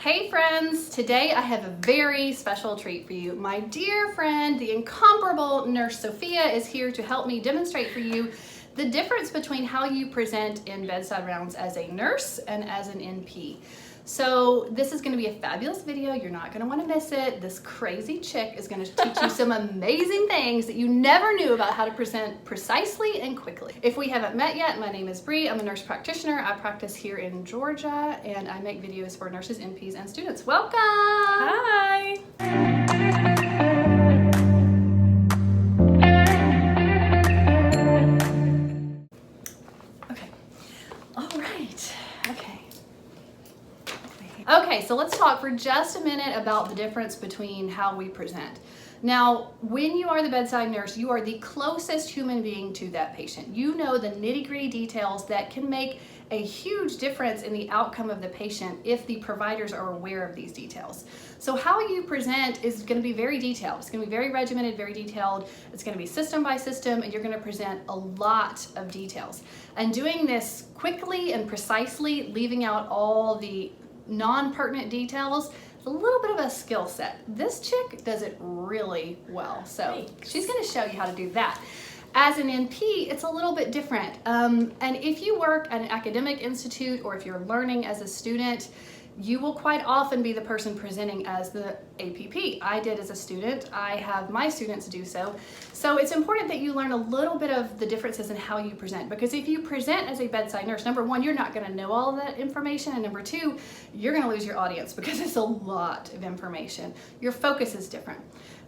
Hey friends, today I have a very special treat for you. My dear friend, the incomparable nurse Sophia is here to help me demonstrate for you the difference between how you present in bedside rounds as a nurse and as an NP. So this is going to be a fabulous video. You're not going to want to miss it. This crazy chick is going to teach you some amazing things that you never knew about how to present precisely and quickly. If we haven't met yet, my name is Bree. I'm a nurse practitioner. I practice here in Georgia and I make videos for nurses, NPs, and students. Welcome! Hi! Okay. All right. Okay, so let's talk for just a minute about the difference between how we present. Now, when you are the bedside nurse, you are the closest human being to that patient. You know the nitty-gritty details that can make a huge difference in the outcome of the patient if the providers are aware of these details. So how you present is going to be very detailed. It's going to be very regimented, very detailed. It's going to be system by system, and you're going to present a lot of details. And doing this quickly and precisely, leaving out all the non-pertinent details, it's a little bit of a skill set. This chick does it really well, so she's going to show you how to do that. As an NP, it's a little bit different. And if you work at an academic institute or if you're learning as a student, you will quite often be the person presenting as the APP. I did as a student. I have my students do so. So it's important that you learn a little bit of the differences in how you present, because if you present as a bedside nurse, number one, you're not going to know all of that information, and number two, you're going to lose your audience because it's a lot of information. Your focus is different.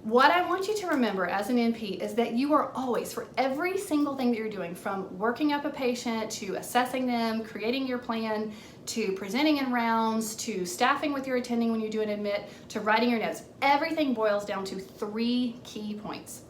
What I want you to remember as an NP is that you are always, for every single thing that you're doing, from working up a patient to assessing them, creating your plan, to presenting in rounds, to staffing with your attending when you do an admit, to writing your notes, everything boils down to 3 key points.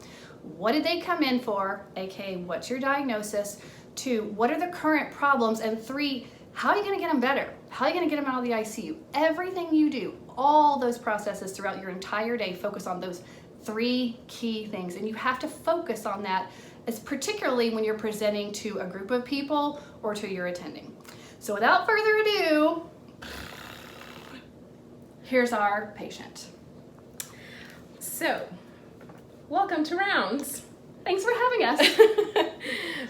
What did they come in for, aka what's your diagnosis? 2, what are the current problems? And 3, how are you going to get them better? How are you going to get them out of the ICU? Everything you do, all those processes throughout your entire day, focus on those 3 key things, and you have to focus on that, as particularly when you're presenting to a group of people or to your attending. So without further ado, here's our patient. So, welcome to Rounds. Thanks for having us.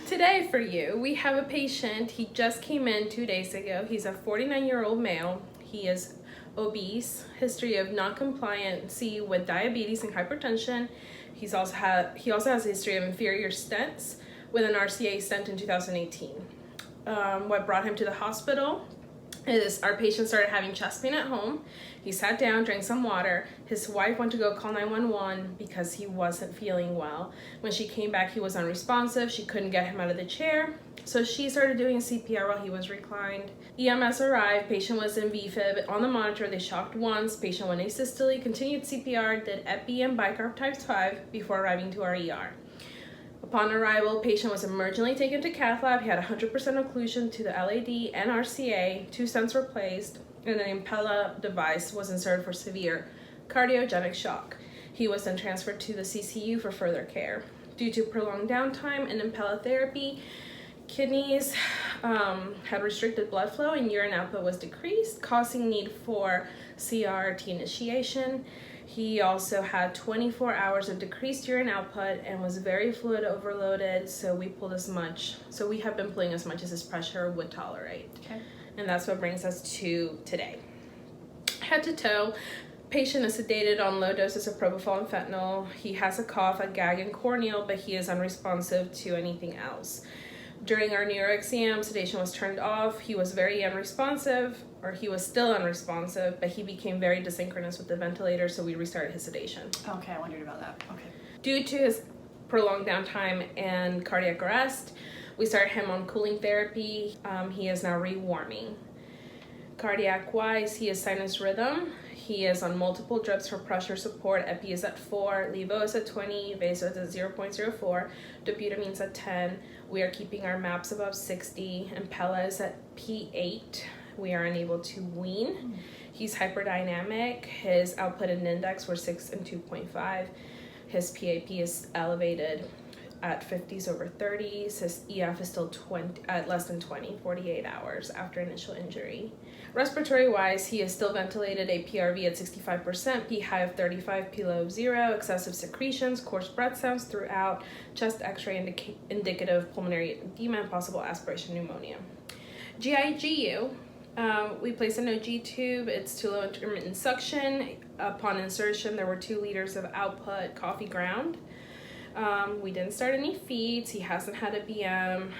Today for you, we have a patient. He just came in 2 days ago. He's a 49-year-old male. He is obese, history of non-compliancy with diabetes and hypertension. He also has a history of inferior stents with an RCA stent in 2018. What brought him to the hospital is our patient started having chest pain at home. He sat down, drank some water. His wife went to go call 911 because he wasn't feeling well. When she came back, he was unresponsive. She couldn't get him out of the chair. So she started doing CPR while he was reclined. EMS arrived. Patient was in VFib. On the monitor, they shocked once. Patient went asystole, continued CPR, did epi and bicarb types 5 before arriving to our ER. Upon arrival, patient was emergently taken to cath lab. He had 100% occlusion to the LAD and RCA, 2 stents were placed, and an Impella device was inserted for severe cardiogenic shock. He was then transferred to the CCU for further care. Due to prolonged downtime and Impella therapy, kidneys had restricted blood flow and urine output was decreased, causing need for CRRT initiation. He also had 24 hours of decreased urine output and was very fluid overloaded, so we have been pulling as much as his pressure would tolerate. Okay. And that's what brings us to today. Head to toe, patient is sedated on low doses of propofol and fentanyl. He has a cough, a gag, and corneal, but he is unresponsive to anything else. During our neuro exam, sedation was turned off. He was very unresponsive, or he was still unresponsive, but he became very desynchronous with the ventilator, so we restarted his sedation. Okay, I wondered about that. Okay. Due to his prolonged downtime and cardiac arrest, we started him on cooling therapy. He is now rewarming. Cardiac-wise, he is sinus rhythm. He is on multiple drips for pressure support. Epi is at 4, levo is at 20, vaso is at 0.04, dobutamine is at 10. We are keeping our MAPs above 60. Impella is at P8. We are unable to wean. He's hyperdynamic. His output and index were 6 and 2.5. His PAP is elevated. at 50s over 30s. His EF is still at less than 48 hours after initial injury. Respiratory-wise, he is still ventilated, a PRV at 65%, P high of 35, P low of 0, excessive secretions, coarse breath sounds throughout, chest x-ray indicative pulmonary edema, and possible aspiration pneumonia. GIGU, we placed an OG tube. It's too low intermittent suction. Upon insertion, there were 2 liters of output coffee ground. We didn't start any feeds. He hasn't had a BM.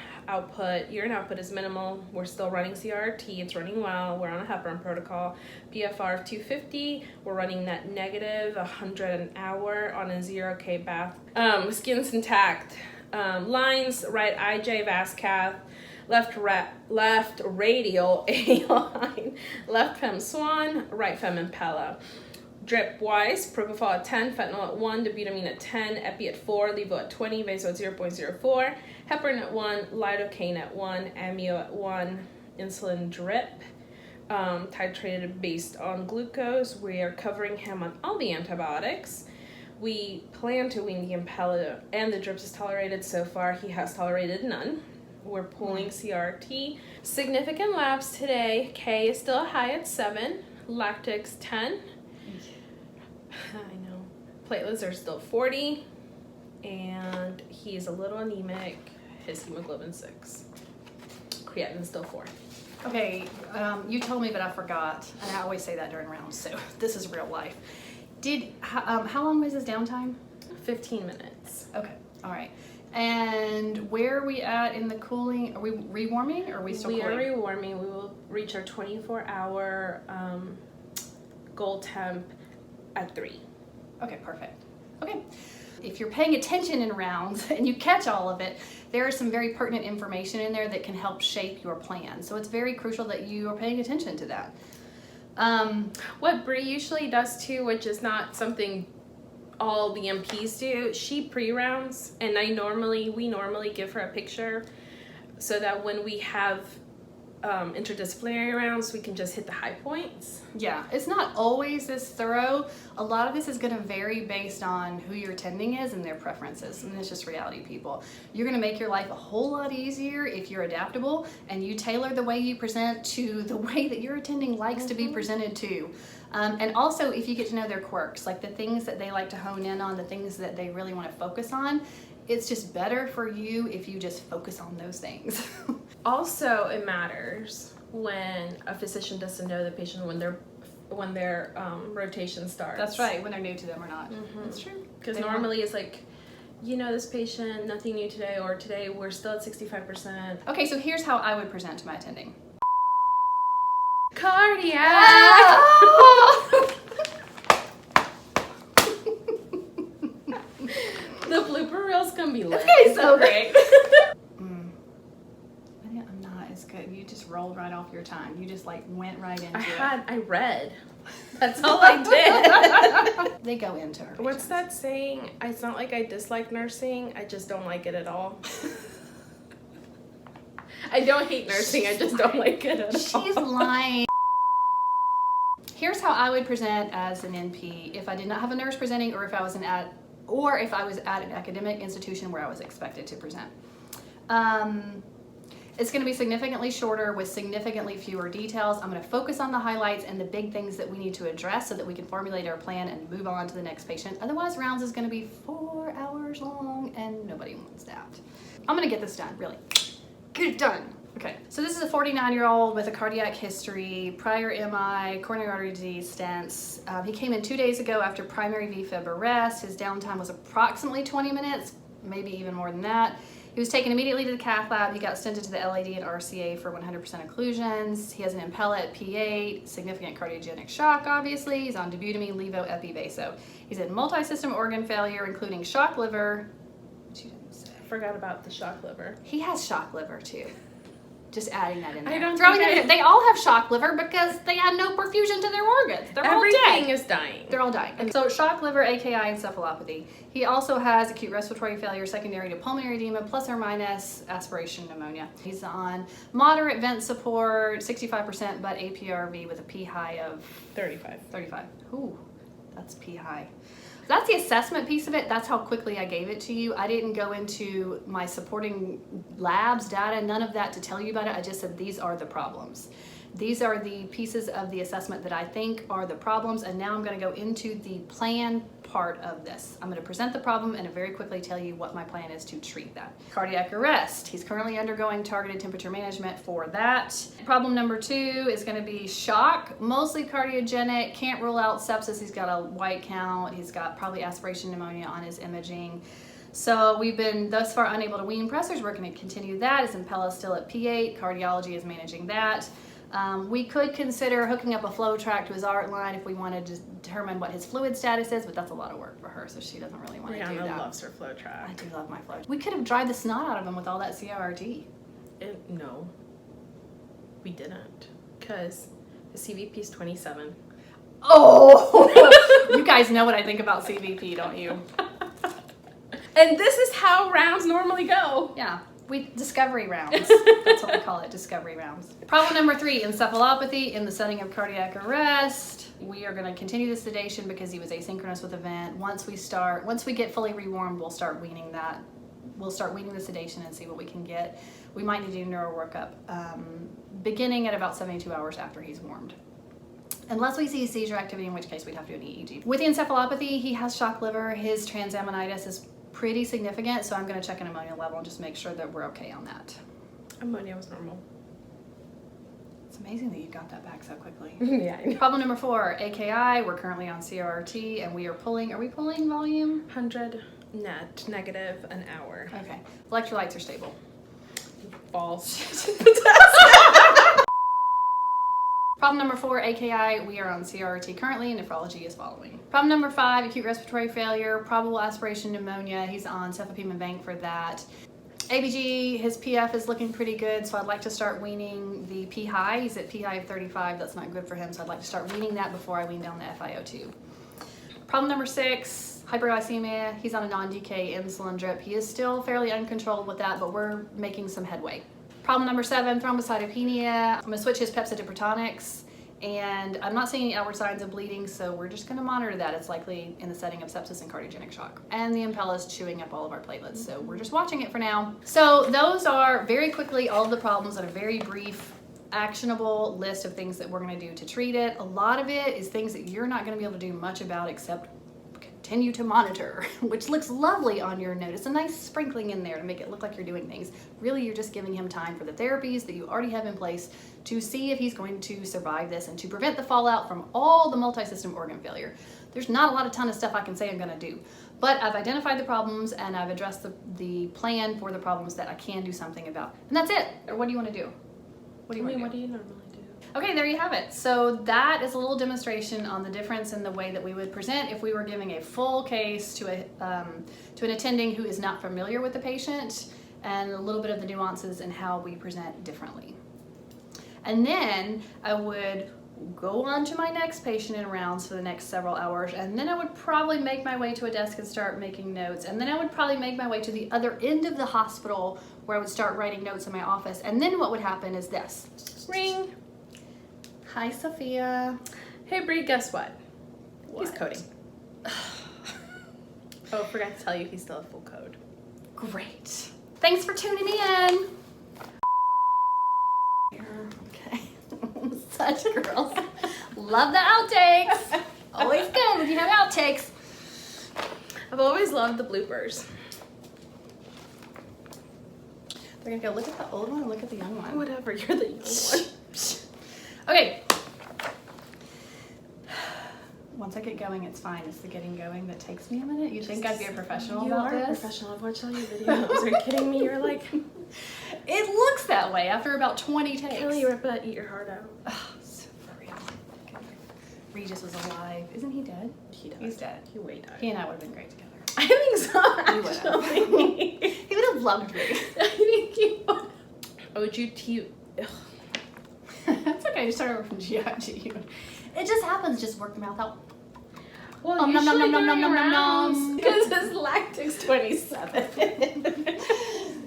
Urine output is minimal. We're still running CRT. It's running well. We're on a heparin protocol. PFR of 250. We're running net negative, 100 an hour on a 0K bath. Skin's intact. Lines, right IJ vas cath, left radial A line, left fem swan, right fem impella. Drip wise, propofol at 10, fentanyl at 1, dobutamine at 10, epi at 4, levo at 20, vaso at 0.04, heparin at 1, lidocaine at 1, amio at 1, insulin drip, titrated based on glucose. We are covering him on all the antibiotics. We plan to wean the impella, and the drips is tolerated. So far, he has tolerated none. We're pulling CRT. Significant labs today. K is still high at 7, lactics 10. I know. Platelets are still 40, and he's a little anemic. His hemoglobin 6. Creatinine still 4. Okay, you told me, but I forgot, and I always say that during rounds, so this is real life. How long was his downtime? 15 minutes. Okay, all right. And where are we at in the cooling? Are we rewarming, or are we still cooling? We are rewarming. We will reach our 24-hour goal temp at 3. Okay, perfect. Okay. If you're paying attention in rounds and you catch all of it, there is some very pertinent information in there that can help shape your plan. So it's very crucial that you are paying attention to that. What Bree usually does too, which is not something all the MPs do, she pre-rounds, and we normally give her a picture so that when we have interdisciplinary rounds, we can just hit the high points. Yeah, it's not always this thorough. A lot of this is going to vary based on who your attending is and their preferences, and it's just reality, people. You're going to make your life a whole lot easier if you're adaptable and you tailor the way you present to the way that your attending likes to be presented to. And also, if you get to know their quirks, like the things that they like to hone in on, the things that they really want to focus on, it's just better for you if you just focus on those things. Also, it matters when a physician doesn't know the patient when their rotation starts. That's right, when they're new to them or not. That's true. Because normally it's like, you know this patient, nothing new today, or today we're still at 65%. Okay, so here's how I would present to my attending. Cardiac! The blooper reels can be lit. Okay, so great. I'm not as good. You just rolled right off your tongue. You just like went right into it. I read. That's all I did. They go into her. What's that saying? It's not like I dislike nursing. I just don't like it at all. I don't hate nursing. I just don't like it at all. She's lying. Here's how I would present as an NP if I did not have a nurse presenting, or if I was at an academic institution where I was expected to present. It's going to be significantly shorter with significantly fewer details. I'm going to focus on the highlights and the big things that we need to address so that we can formulate our plan and move on to the next patient. Otherwise, rounds is going to be 4 hours long and nobody wants that. I'm going to get this done, really. Get it done. Okay, so this is a 49-year-old with a cardiac history, prior MI, coronary artery disease, stents. He came in 2 days ago after primary VFib arrest. His downtime was approximately 20 minutes, maybe even more than that. He was taken immediately to the cath lab. He got stented to the LAD and RCA for 100% occlusions. He has an impella at P8, significant cardiogenic shock, obviously. He's on dobutamine, levo, epi, vaso. He's had multi-system organ failure, including shock liver. What you didn't say. I forgot about the shock liver. He has shock liver too. Just adding that in there. I don't Throwing think that in. They all have shock liver because they had no perfusion to their organs. They're all dead. Everything is dying. They're all dying. And so shock liver, AKI, encephalopathy. He also has acute respiratory failure secondary to pulmonary edema plus or minus aspiration pneumonia. He's on moderate vent support, 65%, but APRV with a P high of 35. 35. Ooh. That's P high. That's the assessment piece of it. That's how quickly I gave it to you. I didn't go into my supporting labs data, none of that to tell you about it. I just said these are the problems. These are the pieces of the assessment that I think are the problems, and now I'm going to go into the plan part of this. I'm going to present the problem and very quickly tell you what my plan is to treat that. Cardiac arrest. He's currently undergoing targeted temperature management for that. Problem number 2 is going to be shock, mostly cardiogenic. Can't rule out sepsis. He's got a white count. He's got probably aspiration pneumonia on his imaging. So we've been thus far unable to wean pressors. We're going to continue that. His Impella is still at P8. Cardiology is managing that. We could consider hooking up a flow track to his art line if we wanted to determine what his fluid status is, but that's a lot of work for her, so she doesn't really want to do that. Brianna loves her flow track. I do love my flow. We could have dried the snot out of him with all that CRT. No, we didn't, because the CVP is 27. Oh! You guys know what I think about CVP, don't you? And this is how rounds normally go. Yeah. Discovery rounds. That's what we call it, discovery rounds. Problem number 3, encephalopathy in the setting of cardiac arrest. We are going to continue the sedation because he was asynchronous with event. Once we get fully rewarmed, we'll start weaning that. We'll start weaning the sedation and see what we can get. We might need to do neuro workup beginning at about 72 hours after he's warmed. Unless we see seizure activity, in which case we'd have to do an EEG. With the encephalopathy, he has shock liver. His transaminitis is pretty significant, so I'm going to check an ammonia level and just make sure that we're okay on that. Ammonia was normal. It's amazing that you got that back so quickly. Yeah. I know. Problem number 4, AKI. We're currently on CRT and we are pulling volume? 100 net, negative an hour. Okay. Electrolytes are stable. False. Problem number 4, AKI, we are on CRT currently, nephrology is following. Problem number 5, acute respiratory failure, probable aspiration pneumonia. He's on cefepime bank for that. ABG, his PF is looking pretty good, so I'd like to start weaning the P high. He's at P high of 35, that's not good for him, so I'd like to start weaning that before I wean down the FiO2. Problem number 6, hyperglycemia. He's on a non-DK insulin drip. He is still fairly uncontrolled with that, but we're making some headway. Problem number 7, thrombocytopenia. I'm gonna switch his Pepsi to Protonics, and I'm not seeing any outward signs of bleeding, so we're just gonna monitor that. It's likely in the setting of sepsis and cardiogenic shock. And the Impella is chewing up all of our platelets, so we're just watching it for now. So those are, very quickly, all of the problems on a very brief, actionable list of things that we're gonna do to treat it. A lot of it is things that you're not gonna be able to do much about except continue to monitor, which looks lovely on your note. It's a nice sprinkling in there to make it look like you're doing things. Really, you're just giving him time for the therapies that you already have in place to see if he's going to survive this and to prevent the fallout from all the multi-system organ failure. There's not a ton of stuff I can say I'm gonna do, but I've identified the problems and I've addressed the plan for the problems that I can do something about. And that's it. Or what do you wanna do? What do you want to do? What do you normally do? Okay, there you have it. So that is a little demonstration on the difference in the way that we would present if we were giving a full case to an attending who is not familiar with the patient, and a little bit of the nuances in how we present differently. And then I would go on to my next patient in rounds for the next several hours, and then I would probably make my way to a desk and start making notes, and then I would probably make my way to the other end of the hospital where I would start writing notes in my office. And then what would happen is this. Ring. Hi, Sophia. Hey, Bree, guess what? What? He's coding. Oh, forgot to tell you, he's still a full code. Great. Thanks for tuning in. Okay. Such girls. Love the outtakes. Always good when you have outtakes. I've always loved the bloopers. We're gonna go look at the old one or look at the young one? Whatever, you're the young one. Okay. Once I get going, it's fine. It's the getting going that takes me a minute. You think I'd be a professional about this? You are a professional. I've watched all your videos. Are you kidding me? You're like... It looks that way after about 20 takes. Kelly Ripa, eat your heart out. Oh, so for real. Regis was alive. Isn't he dead? He died. He's dead. He way died. He and I would have been great together. I think so, He would have. He would have loved me. I think he would. OGT. That's okay. Just start over from GIGU. It just happens. Just work the mouth out. Well, nom, nom, nom, nom, nom, nom, nom, rounds nom. because his lactic's 27.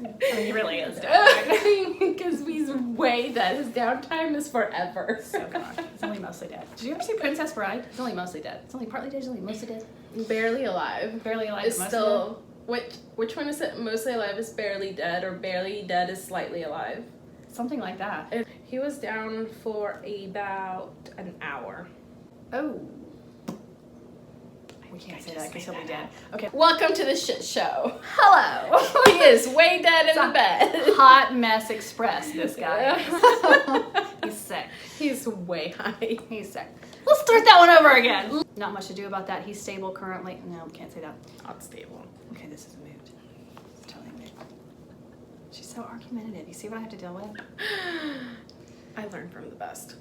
I mean, he really is dead. Because he's way dead. His downtime is forever. So God, he's only mostly dead. Did you ever see Princess Bride? He's only mostly dead. It's only partly dead, he's only mostly dead. Barely alive. Barely alive, Is but mostly still which one is it? Mostly alive is barely dead, or barely dead is slightly alive? dead. Something like that. He was down for about an hour. Oh. We can't say that because he'll be dead. Okay. Welcome to the shit show. Hello. He is way dead in the bed. Hot mess express, this guy. He's sick. He's way high. He's sick. Let's start that one over again. Not much to do about that. He's stable currently. No, can't say that. Not stable. Okay, this is a mood. It's totally a mood. She's so argumentative. You see what I have to deal with? I learned from the best.